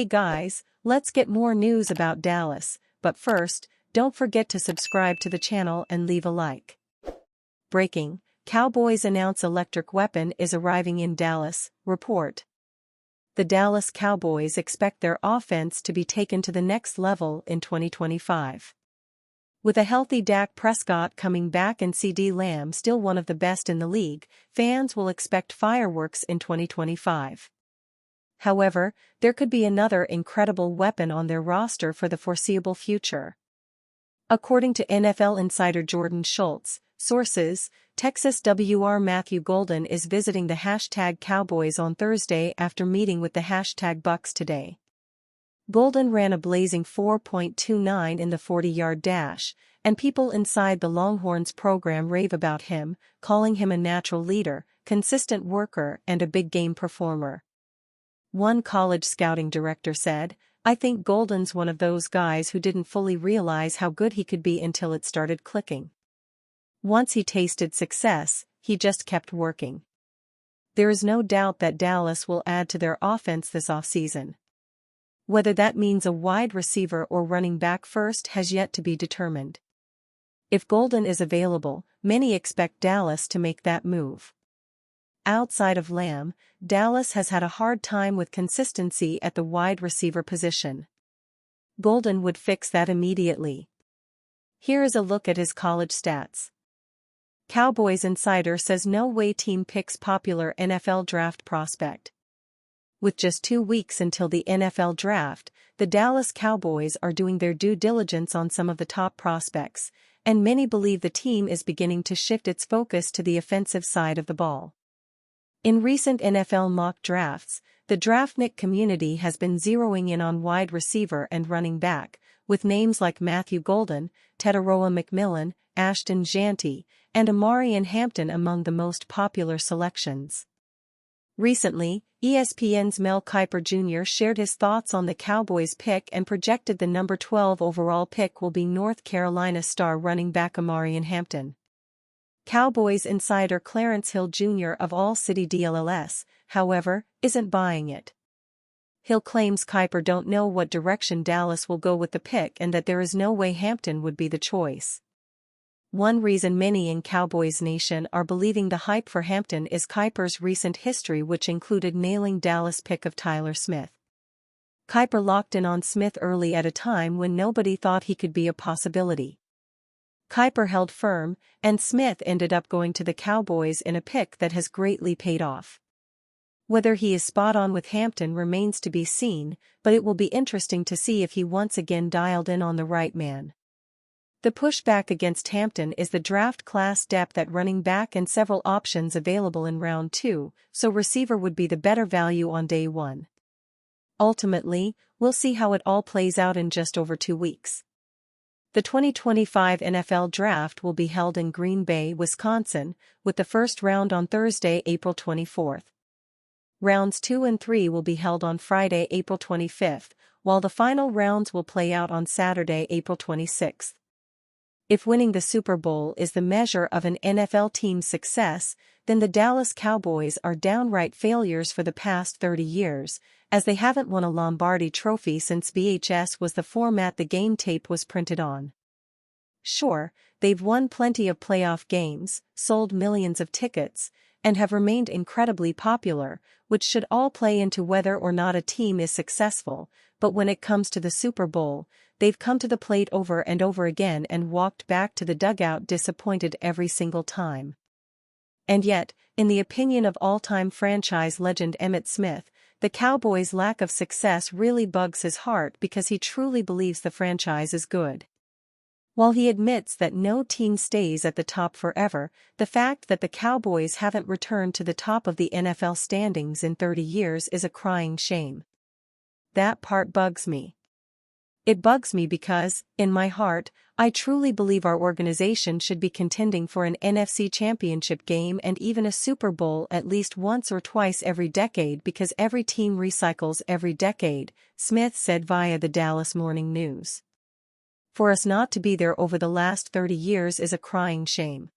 Hey guys, let's get more news about Dallas, but first, don't forget to subscribe to the channel and leave a like. Breaking: Cowboys announce electric weapon is arriving in Dallas, report. The Dallas Cowboys expect their offense to be taken to the next level in 2025. With a healthy Dak Prescott coming back and CeeDee Lamb still one of the best in the league, fans will expect fireworks in 2025. However, there could be another incredible weapon on their roster for the foreseeable future. According to NFL insider Jordan Schultz, sources, Texas WR Matthew Golden is visiting the #Cowboys on Thursday after meeting with the #Bucks today. Golden ran a blazing 4.29 in the 40-yard dash, and people inside the Longhorns program rave about him, calling him a natural leader, consistent worker and a big-game performer. One college scouting director said, "I think Golden's one of those guys who didn't fully realize how good he could be until it started clicking. Once he tasted success, he just kept working." There is no doubt that Dallas will add to their offense this offseason. Whether that means a wide receiver or running back first has yet to be determined. If Golden is available, many expect Dallas to make that move. Outside of Lamb, Dallas has had a hard time with consistency at the wide receiver position. Golden would fix that immediately. Here is a look at his college stats. Cowboys insider says no way team picks popular NFL draft prospect. With just 2 weeks until the NFL draft, the Dallas Cowboys are doing their due diligence on some of the top prospects, and many believe the team is beginning to shift its focus to the offensive side of the ball. In recent NFL mock drafts, the draftnik community has been zeroing in on wide receiver and running back, with names like Matthew Golden, Teteroa McMillan, Ashton Jeanty, and Omarion Hampton among the most popular selections. Recently, ESPN's Mel Kiper Jr. shared his thoughts on the Cowboys pick and projected the number 12 overall pick will be North Carolina star running back Omarion Hampton. Cowboys insider Clarence Hill Jr. of All City DLLS, however, isn't buying it. Hill claims Kiper don't know what direction Dallas will go with the pick and that there is no way Hampton would be the choice. One reason many in Cowboys Nation are believing the hype for Hampton is Kiper's recent history, which included nailing Dallas' pick of Tyler Smith. Kiper locked in on Smith early at a time when nobody thought he could be a possibility. Kiper held firm, and Smith ended up going to the Cowboys in a pick that has greatly paid off. Whether he is spot on with Hampton remains to be seen, but it will be interesting to see if he once again dialed in on the right man. The pushback against Hampton is the draft class depth at running back and several options available in round 2, so receiver would be the better value on day 1. Ultimately, we'll see how it all plays out in just over 2 weeks. The 2025 NFL Draft will be held in Green Bay, Wisconsin, with the first round on Thursday, April 24th. Rounds 2 and 3 will be held on Friday, April 25th, while the final rounds will play out on Saturday, April 26th. If winning the Super Bowl is the measure of an NFL team's success, then the Dallas Cowboys are downright failures for the past 30 years, as they haven't won a Lombardi trophy since VHS was the format the game tape was printed on. Sure, they've won plenty of playoff games, sold millions of tickets, and have remained incredibly popular, which should all play into whether or not a team is successful, but when it comes to the Super Bowl, they've come to the plate over and over again and walked back to the dugout disappointed every single time. And yet, in the opinion of all-time franchise legend Emmitt Smith, the Cowboys' lack of success really bugs his heart because he truly believes the franchise is good. While he admits that no team stays at the top forever, the fact that the Cowboys haven't returned to the top of the NFL standings in 30 years is a crying shame. That part bugs me. It bugs me because, in my heart, I truly believe our organization should be contending for an NFC championship game and even a Super Bowl at least once or twice every decade because every team recycles every decade, Smith said via the Dallas Morning News. For us not to be there over the last 30 years is a crying shame.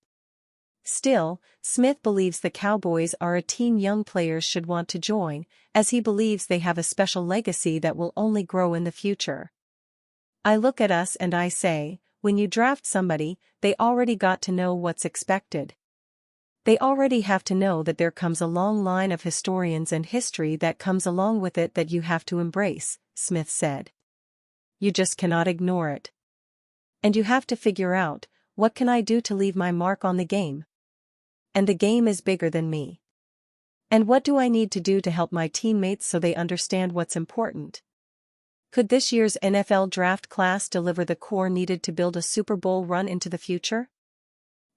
Still, Smith believes the Cowboys are a team young players should want to join, as he believes they have a special legacy that will only grow in the future. I look at us and I say, when you draft somebody, they already got to know what's expected. They already have to know that there comes a long line of historians and history that comes along with it that you have to embrace, Smith said. You just cannot ignore it. And you have to figure out, what can I do to leave my mark on the game? And the game is bigger than me. And what do I need to do to help my teammates so they understand what's important? Could this year's NFL draft class deliver the core needed to build a Super Bowl run into the future?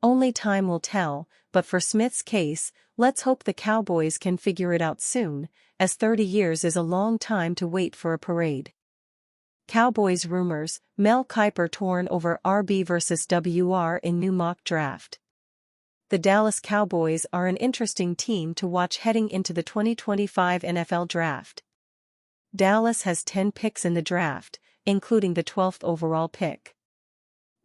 Only time will tell, but for Smith's case, let's hope the Cowboys can figure it out soon, as 30 years is a long time to wait for a parade. Cowboys rumors, Mel Kiper torn over RB versus WR in new mock draft. The Dallas Cowboys are an interesting team to watch heading into the 2025 NFL Draft. Dallas has 10 picks in the draft, including the 12th overall pick.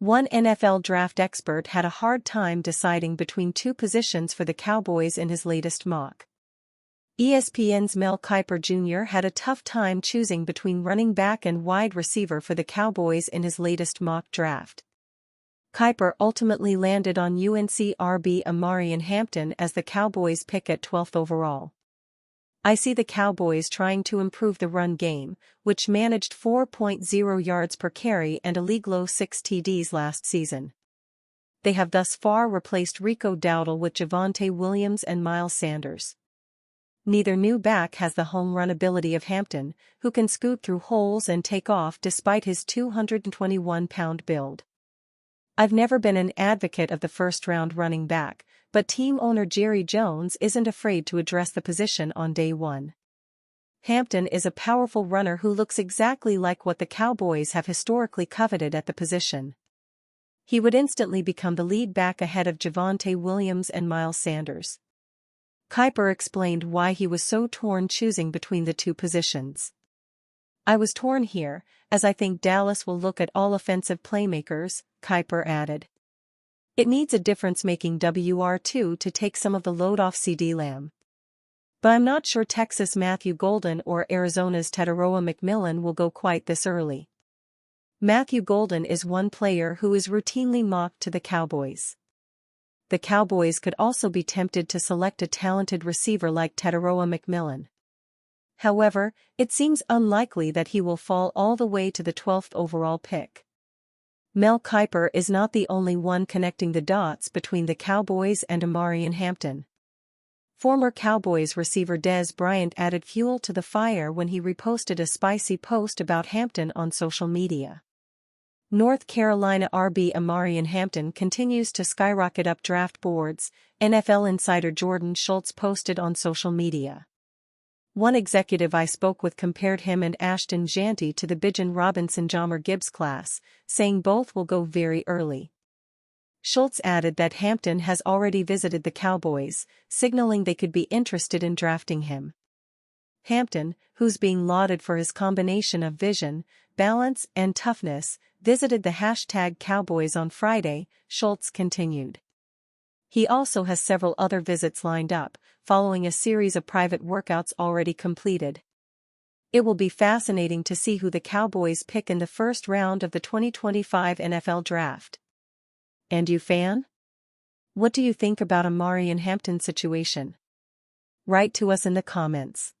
One NFL draft expert had a hard time deciding between two positions for the Cowboys in his latest mock. ESPN's Mel Kiper Jr. had a tough time choosing between running back and wide receiver for the Cowboys in his latest mock draft. Kiper ultimately landed on UNC RB Omarion Hampton as the Cowboys' pick at 12th overall. I see the Cowboys trying to improve the run game, which managed 4.0 yards per carry and a league-low 6 TDs last season. They have thus far replaced Rico Dowdle with Javonte Williams and Miles Sanders. Neither new back has the home run ability of Hampton, who can scoot through holes and take off despite his 221-pound build. I've never been an advocate of the first-round running back, but team owner Jerry Jones isn't afraid to address the position on day one. Hampton is a powerful runner who looks exactly like what the Cowboys have historically coveted at the position. He would instantly become the lead back ahead of Javonte Williams and Miles Sanders. Kiper explained why he was so torn choosing between the two positions. I was torn here, as I think Dallas will look at all offensive playmakers, Kiper added. It needs a difference-making WR2 to take some of the load off CeeDee Lamb. But I'm not sure Texas' Matthew Golden or Arizona's Tataroa McMillan will go quite this early. Matthew Golden is one player who is routinely mocked to the Cowboys. The Cowboys could also be tempted to select a talented receiver like Tataroa McMillan. However, it seems unlikely that he will fall all the way to the 12th overall pick. Mel Kiper is not the only one connecting the dots between the Cowboys and Omarion Hampton. Former Cowboys receiver Dez Bryant added fuel to the fire when he reposted a spicy post about Hampton on social media. North Carolina RB Omarion Hampton continues to skyrocket up draft boards, NFL insider Jordan Schultz posted on social media. One executive I spoke with compared him and Ashton Jeanty to the Bijan Robinson-Jahmyr Gibbs class, saying both will go very early. Schultz added that Hampton has already visited the Cowboys, signaling they could be interested in drafting him. Hampton, who's being lauded for his combination of vision, balance, and toughness, visited the #Cowboys on Friday, Schultz continued. He also has several other visits lined up, following a series of private workouts already completed. It will be fascinating to see who the Cowboys pick in the first round of the 2025 NFL Draft. And you, fan? What do you think about Omarion Hampton's situation? Write to us in the comments.